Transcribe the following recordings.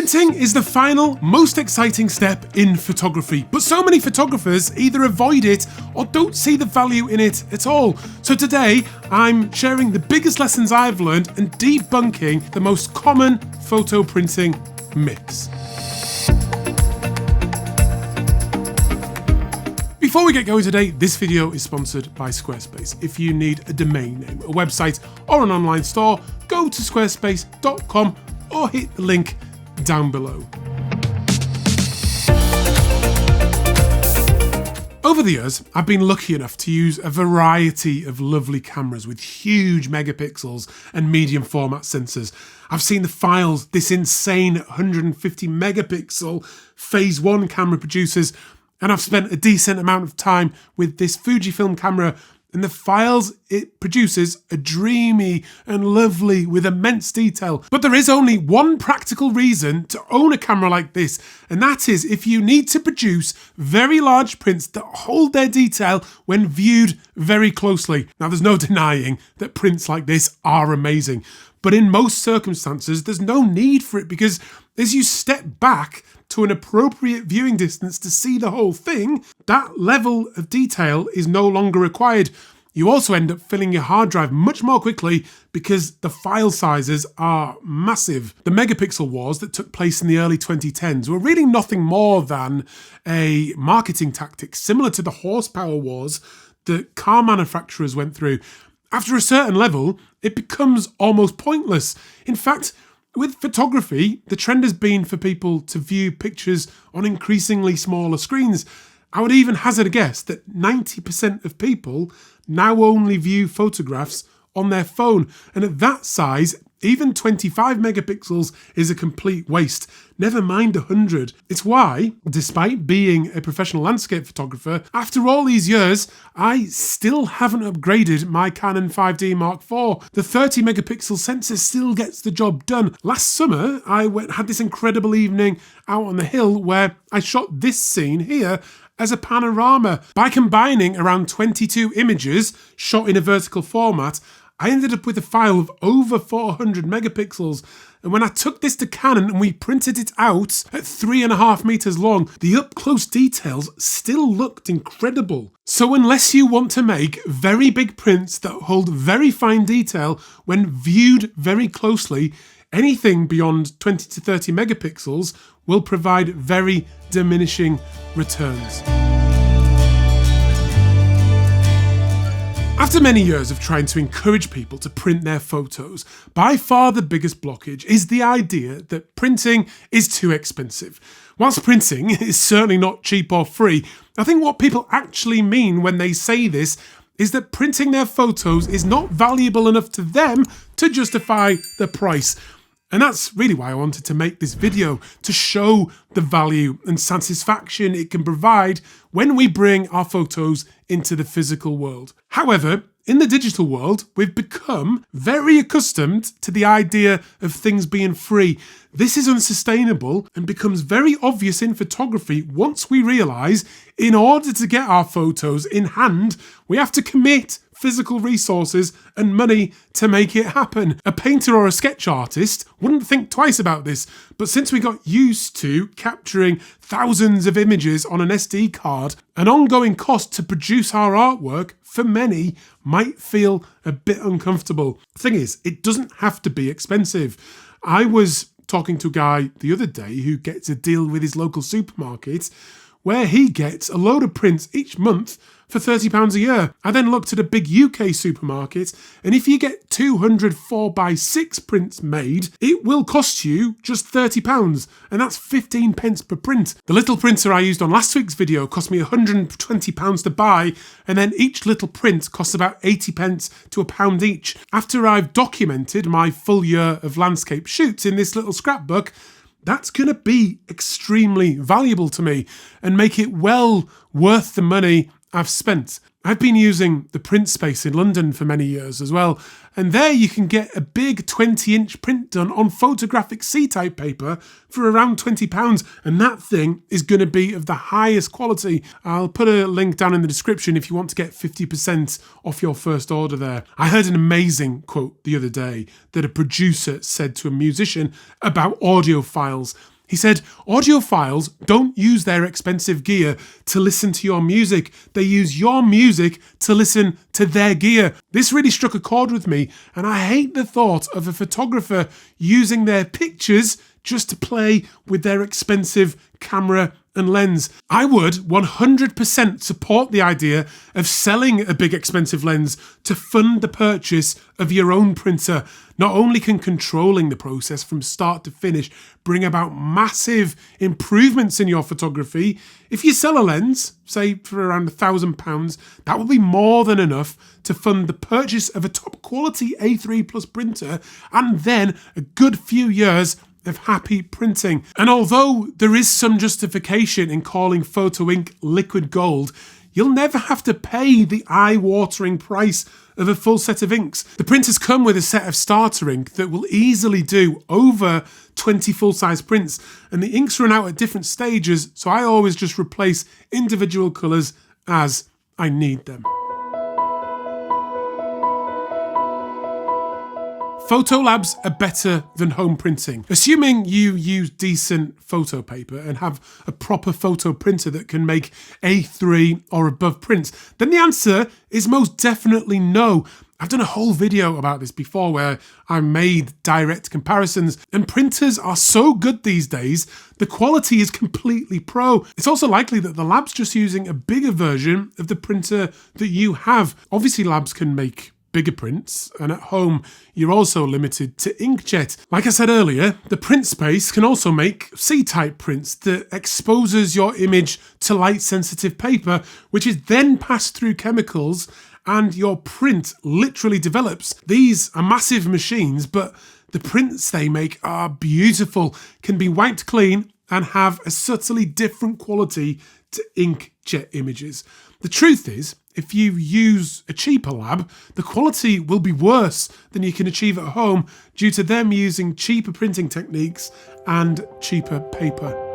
Printing is the final, most exciting step in photography, but so many photographers either avoid it or don't see the value in it at all. So today, I'm sharing the biggest lessons I've learned and debunking the most common photo printing myths. Before we get going today, this video is sponsored by Squarespace. If you need a domain name, a website, or an online store, go to squarespace.com or hit the link down below. Over the years, I've been lucky enough to use a variety of lovely cameras with huge megapixels and medium format sensors. I've seen the files this insane 150 megapixel phase 1 camera produces, and I've spent a decent amount of time with this Fujifilm camera, and the files it produces are dreamy and lovely with immense detail. But there is only one practical reason to own a camera like this, and that is if you need to produce very large prints that hold their detail when viewed very closely. Now, there's no denying that prints like this are amazing, but in most circumstances, there's no need for it because as you step back to an appropriate viewing distance to see the whole thing, that level of detail is no longer required. You also end up filling your hard drive much more quickly because the file sizes are massive. The megapixel wars that took place in the early 2010s were really nothing more than a marketing tactic similar to the horsepower wars that car manufacturers went through. After a certain level, it becomes almost pointless. In fact, with photography, the trend has been for people to view pictures on increasingly smaller screens. I would even hazard a guess that 90% of people now only view photographs on their phone. And at that size, even 25 megapixels is a complete waste, never mind 100. It's why, despite being a professional landscape photographer, after all these years, I still haven't upgraded my Canon 5D Mark IV. The 30 megapixel sensor still gets the job done. Last summer, I had this incredible evening out on the hill where I shot this scene here as a panorama. By combining around 22 images shot in a vertical format, I ended up with a file of over 400 megapixels. And when I took this to Canon and we printed it out at 3.5 meters long, the up-close details still looked incredible. So unless you want to make very big prints that hold very fine detail when viewed very closely, anything beyond 20 to 30 megapixels will provide very diminishing returns. After many years of trying to encourage people to print their photos, by far the biggest blockage is the idea that printing is too expensive. Whilst printing is certainly not cheap or free, I think what people actually mean when they say this is that printing their photos is not valuable enough to them to justify the price. And that's really why I wanted to make this video, to show the value and satisfaction it can provide when we bring our photos into the physical world. However, in the digital world, we've become very accustomed to the idea of things being free. This is unsustainable and becomes very obvious in photography once we realise in order to get our photos in hand, we have to commit physical resources and money to make it happen. A painter or a sketch artist wouldn't think twice about this, but since we got used to capturing thousands of images on an SD card, an ongoing cost to produce our artwork for many might feel a bit uncomfortable. The thing is, it doesn't have to be expensive. I was talking to a guy the other day who gets a deal with his local supermarket where he gets a load of prints each month for £30 a year. I then looked at a big UK supermarket, and if you get 200 4x6 prints made, it will cost you just £30, and that's 15 pence per print. The little printer I used on last week's video cost me £120 to buy, and then each little print costs about 80 pence to £1 each. After I've documented my full year of landscape shoots in this little scrapbook, that's going to be extremely valuable to me and make it well worth the money I've spent. I've been using the print space in London for many years as well, and there you can get a big 20-inch print done on photographic C-type paper for around £20, and that thing is going to be of the highest quality. I'll put a link down in the description if you want to get 50% off your first order there. I heard an amazing quote the other day that a producer said to a musician about audio files. He said, "Audiophiles don't use their expensive gear to listen to your music. They use your music to listen to their gear." This really struck a chord with me, and I hate the thought of a photographer using their pictures just to play with their expensive camera and lens. I would 100% support the idea of selling a big expensive lens to fund the purchase of your own printer. Not only can controlling the process from start to finish bring about massive improvements in your photography, if you sell a lens, say for around £1,000, that will be more than enough to fund the purchase of a top quality A3 Plus printer and then a good few years of happy printing. And although there is some justification in calling photo ink liquid gold, you'll never have to pay the eye-watering price of a full set of inks. The printers come with a set of starter ink that will easily do over 20 full-size prints, and the inks run out at different stages, so I always just replace individual colours as I need them. Photo labs are better than home printing. Assuming you use decent photo paper and have a proper photo printer that can make A3 or above prints, then the answer is most definitely no. I've done a whole video about this before where I made direct comparisons, and printers are so good these days, the quality is completely pro. It's also likely that the lab's just using a bigger version of the printer that you have. Obviously, labs can make bigger prints, and at home you're also limited to inkjet. Like I said earlier, the print space can also make C-type prints that exposes your image to light sensitive paper, which is then passed through chemicals and your print literally develops. These are massive machines, but the prints they make are beautiful, can be wiped clean and have a subtly different quality to inkjet images. The truth is, if you use a cheaper lab, the quality will be worse than you can achieve at home due to them using cheaper printing techniques and cheaper paper.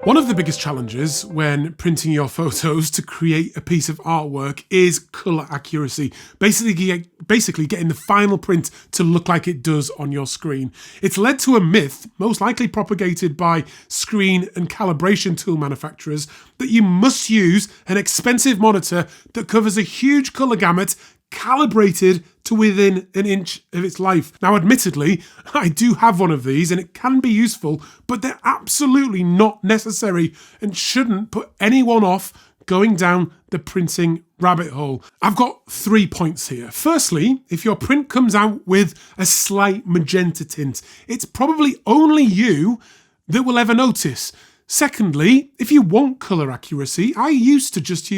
One of the biggest challenges when printing your photos to create a piece of artwork is colour accuracy. Basically getting the final print to look like it does on your screen. It's led to a myth, most likely propagated by screen and calibration tool manufacturers, that you must use an expensive monitor that covers a huge colour gamut calibrated to within an inch of its life. Now, admittedly, I do have one of these and it can be useful, but they're absolutely not necessary and shouldn't put anyone off going down the printing rabbit hole. I've got 3 points here. Firstly, if your print comes out with a slight magenta tint, it's probably only you that will ever notice. Secondly, if you want colour accuracy, I used to just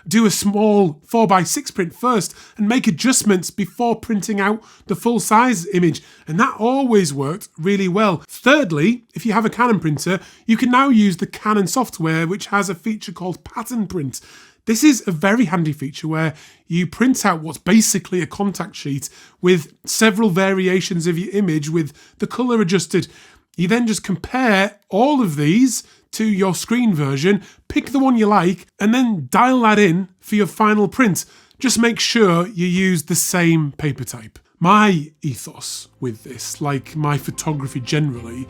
do a small 4x6 print first and make adjustments before printing out the full size image, and that always worked really well. Thirdly, if you have a Canon printer, you can now use the Canon software, which has a feature called pattern print. This is a very handy feature where you print out what's basically a contact sheet with several variations of your image with the colour adjusted. You then just compare all of these to your screen version, pick the one you like, and then dial that in for your final print. Just make sure you use the same paper type. My ethos with this, like my photography generally,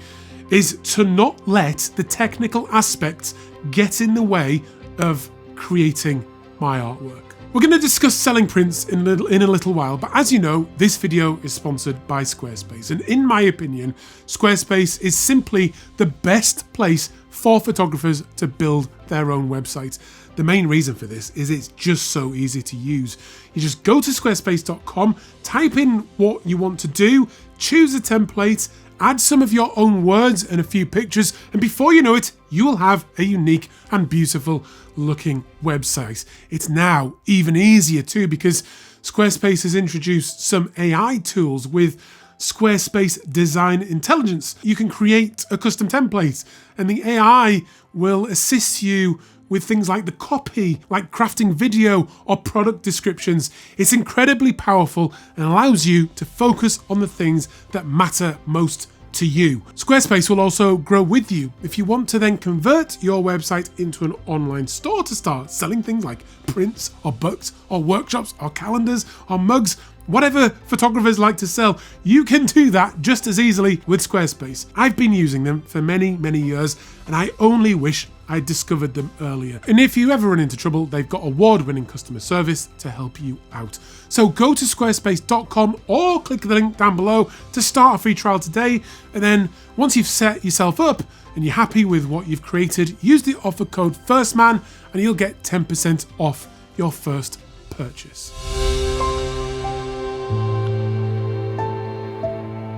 is to not let the technical aspects get in the way of creating my artwork. We're going to discuss selling prints in a little while, but as you know, this video is sponsored by Squarespace, and in my opinion, Squarespace is simply the best place for photographers to build their own websites. The main reason for this is it's just so easy to use. You just go to squarespace.com, type in what you want to do, choose a template, add some of your own words and a few pictures, and before you know it, you will have a unique and beautiful looking website. It's now even easier too because Squarespace has introduced some AI tools with Squarespace Design Intelligence. You can create a custom template and the AI will assist you with things like the copy, like crafting video or product descriptions. It's incredibly powerful and allows you to focus on the things that matter most to you. Squarespace will also grow with you if you want to then convert your website into an online store to start selling things like prints or books or workshops or calendars or mugs Whatever photographers like to sell, you can do that just as easily with Squarespace. I've been using them for many, many years, and I only wish I discovered them earlier. And if you ever run into trouble, they've got award-winning customer service to help you out. So go to squarespace.com or click the link down below to start a free trial today. And then once you've set yourself up and you're happy with what you've created, use the offer code FIRSTMAN and you'll get 10% off your first purchase.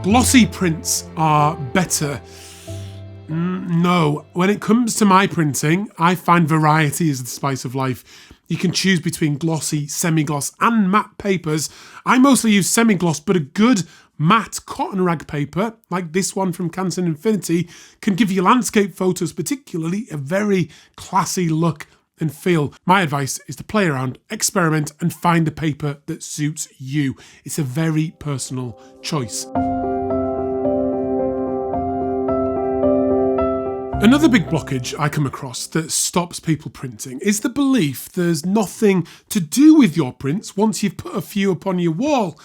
Glossy prints are better. No, when it comes to my printing, I find variety is the spice of life. You can choose between glossy, semi-gloss and matte papers. I mostly use semi-gloss, but a good matte cotton rag paper, like this one from Canson Infinity, can give you landscape photos particularly a very classy look and feel. My advice is to play around, experiment and find the paper that suits you. It's a very personal choice. Another big blockage I come across that stops people printing is the belief there's nothing to do with your prints once you've put a few up on your wall.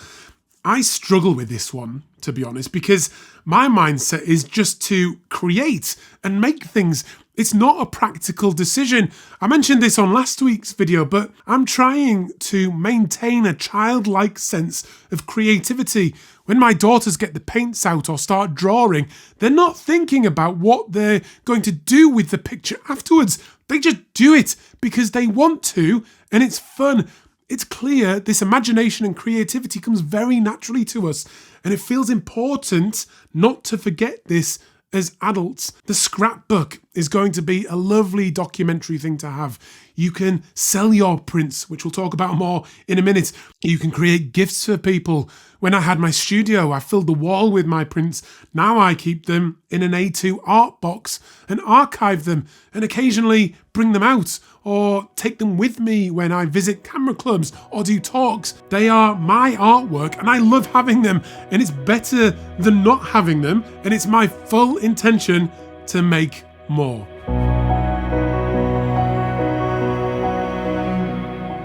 I struggle with this one, to be honest, because my mindset is just to create and make things. It's not a practical decision. I mentioned this on last week's video, but I'm trying to maintain a childlike sense of creativity. When my daughters get the paints out or start drawing, they're not thinking about what they're going to do with the picture afterwards. They just do it because they want to, and it's fun. It's clear this imagination and creativity comes very naturally to us, and it feels important not to forget this as adults. The scrapbook is going to be a lovely documentary thing to have. You can sell your prints, which we'll talk about more in a minute. You can create gifts for people. When I had my studio, I filled the wall with my prints. Now I keep them in an A2 art box and archive them and occasionally bring them out or take them with me when I visit camera clubs or do talks. They are my artwork and I love having them, and it's better than not having them, and it's my full intention to make more.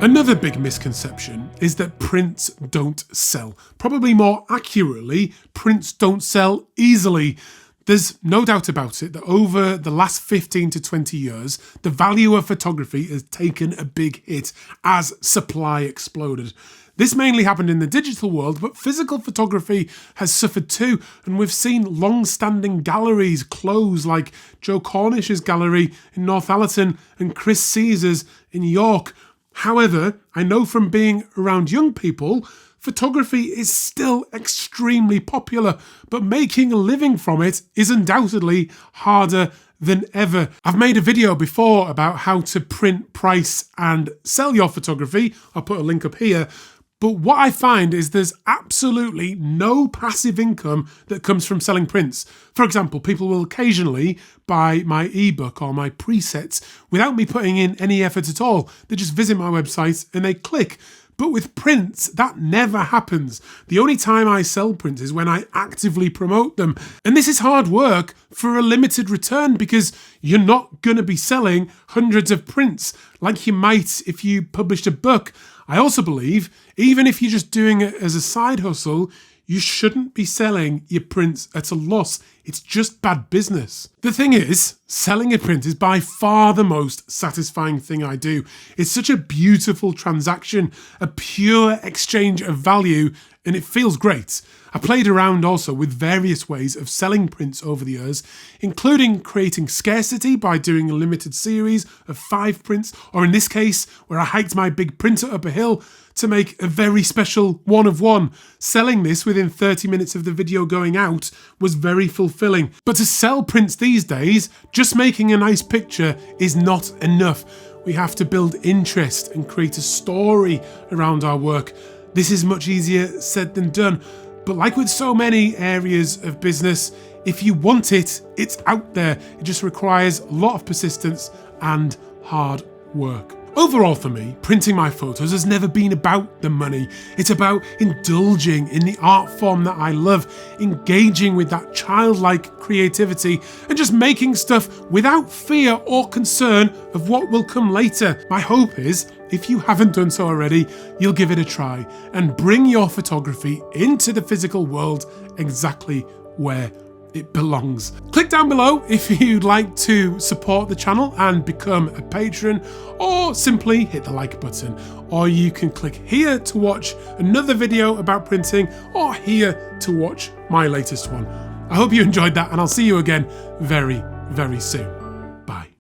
Another big misconception is that prints don't sell. Probably more accurately, prints don't sell easily. There's no doubt about it that over the last 15 to 20 years, the value of photography has taken a big hit as supply exploded. This mainly happened in the digital world, but physical photography has suffered too, and we've seen long-standing galleries close, like Joe Cornish's gallery in Northallerton and Chris Caesar's in York. However, I know from being around young people, photography is still extremely popular, but making a living from it is undoubtedly harder than ever. I've made a video before about how to print, price, and sell your photography. I'll put a link up here. But what I find is there's absolutely no passive income that comes from selling prints. For example, people will occasionally buy my ebook or my presets without me putting in any effort at all. They just visit my website and they click. But with prints, that never happens. The only time I sell prints is when I actively promote them. And this is hard work for a limited return because you're not going to be selling hundreds of prints like you might if you published a book. I also believe, even if you're just doing it as a side hustle, you shouldn't be selling your prints at a loss. It's just bad business. The thing is, selling a print is by far the most satisfying thing I do. It's such a beautiful transaction, a pure exchange of value, and it feels great. I played around also with various ways of selling prints over the years, including creating scarcity by doing a limited series of 5 prints, or in this case, where I hiked my big printer up a hill to make a very special one of one. Selling this within 30 minutes of the video going out was very fulfilling. But to sell prints these days, just making a nice picture is not enough. We have to build interest and create a story around our work. This is much easier said than done. But like with so many areas of business, if you want it, it's out there. It just requires a lot of persistence and hard work. Overall for me, printing my photos has never been about the money. It's about indulging in the art form that I love, engaging with that childlike creativity, and just making stuff without fear or concern of what will come later. My hope is if you haven't done so already, you'll give it a try and bring your photography into the physical world exactly where it belongs. Click down below if you'd like to support the channel and become a patron, or simply hit the like button. Or you can click here to watch another video about printing, or here to watch my latest one. I hope you enjoyed that, and I'll see you again very, very soon.